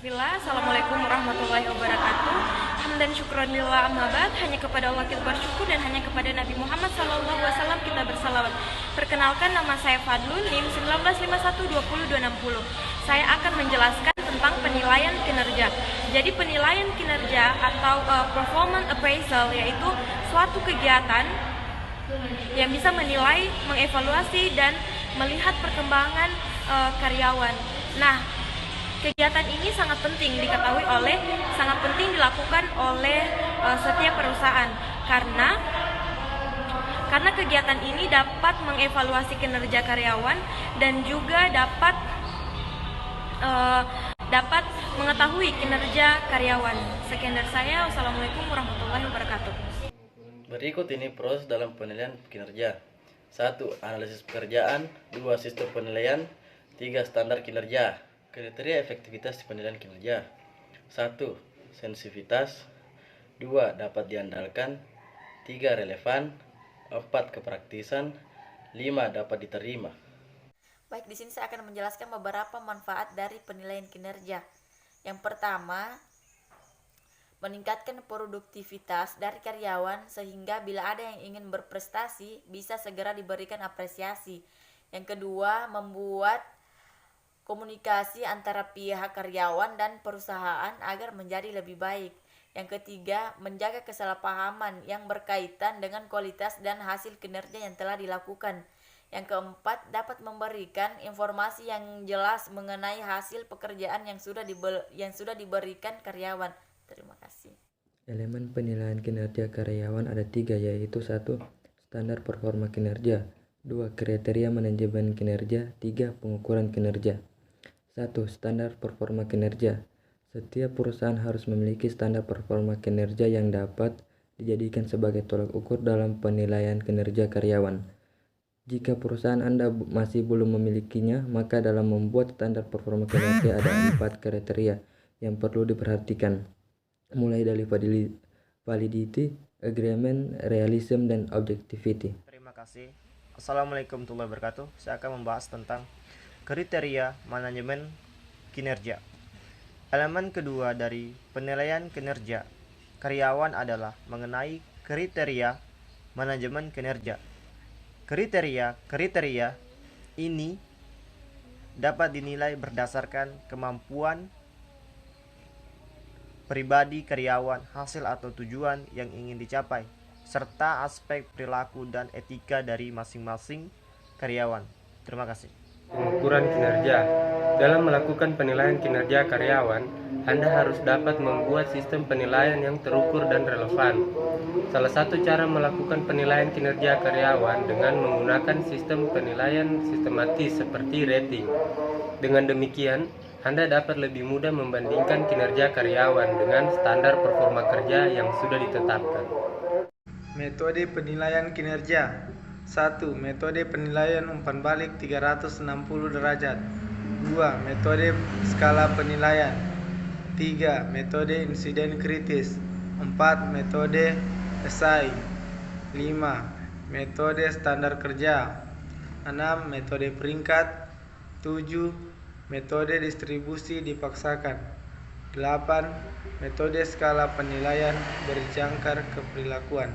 Bismillah, Assalamualaikum warahmatullahi wabarakatuh. Hamdan syukron lillah amma ba'd. Hanya kepada Allah kita bersyukur dan hanya kepada Nabi Muhammad SAW kita bersalawat. Perkenalkan, nama saya Fadlun, NIM 19512060. Saya akan menjelaskan tentang penilaian kinerja. Jadi penilaian kinerja atau performance appraisal yaitu suatu kegiatan yang bisa menilai, mengevaluasi dan melihat perkembangan karyawan. Nah, kegiatan ini sangat penting dilakukan oleh setiap perusahaan karena kegiatan ini dapat mengevaluasi kinerja karyawan dan juga dapat mengetahui kinerja karyawan. Sekian dari saya. Wassalamualaikum warahmatullahi wabarakatuh. Berikut ini proses dalam penilaian kinerja. 1. Analisis pekerjaan. 2. Sistem penilaian. 3. Standar kinerja. Kriteria efektivitas penilaian kinerja. 1. Sensitivitas. 2. Dapat diandalkan. 3. Relevan. 4. Kepraktisan. 5. Dapat diterima. Baik, di sini saya akan menjelaskan beberapa manfaat dari penilaian kinerja. Yang pertama, meningkatkan produktivitas dari karyawan sehingga bila ada yang ingin berprestasi bisa segera diberikan apresiasi. Yang kedua, membuat komunikasi antara pihak karyawan dan perusahaan agar menjadi lebih baik. Yang ketiga, menjaga kesalahpahaman yang berkaitan dengan kualitas dan hasil kinerja yang telah dilakukan. Yang keempat, dapat memberikan informasi yang jelas mengenai hasil pekerjaan yang sudah diberikan karyawan. Terima kasih. Elemen penilaian kinerja karyawan ada 3, yaitu 1. Standar performa kinerja. 2. Kriteria manajemen kinerja. 3. Pengukuran kinerja. 1. Standar performa kinerja. Setiap perusahaan harus memiliki standar performa kinerja yang dapat dijadikan sebagai tolak ukur dalam penilaian kinerja karyawan. Jika perusahaan Anda masih belum memilikinya, maka dalam membuat standar performa kinerja ada 4 kriteria yang perlu diperhatikan, mulai dari validity, agreement, realism, dan objectivity. Terima kasih. Assalamualaikum warahmatullahi wabarakatuh. Saya akan membahas tentang kriteria manajemen kinerja. Elemen kedua dari penilaian kinerja karyawan adalah mengenai kriteria manajemen kinerja. Kriteria ini dapat dinilai berdasarkan kemampuan pribadi karyawan, hasil atau tujuan yang ingin dicapai, serta aspek perilaku dan etika dari masing-masing karyawan. Terima kasih. Pengukuran kinerja. Dalam melakukan penilaian kinerja karyawan, Anda harus dapat membuat sistem penilaian yang terukur dan relevan. Salah satu cara melakukan penilaian kinerja karyawan dengan menggunakan sistem penilaian sistematis seperti rating. Dengan demikian, Anda dapat lebih mudah membandingkan kinerja karyawan dengan standar performa kerja yang sudah ditetapkan. Metode penilaian kinerja. 1. Metode penilaian umpan balik 360 derajat. 2. Metode skala penilaian. 3. Metode insiden kritis. 4. Metode SI. 5. Metode standar kerja. 6. Metode peringkat. 7. Metode distribusi dipaksakan. 8. Metode skala penilaian berjangkar keperilakuan.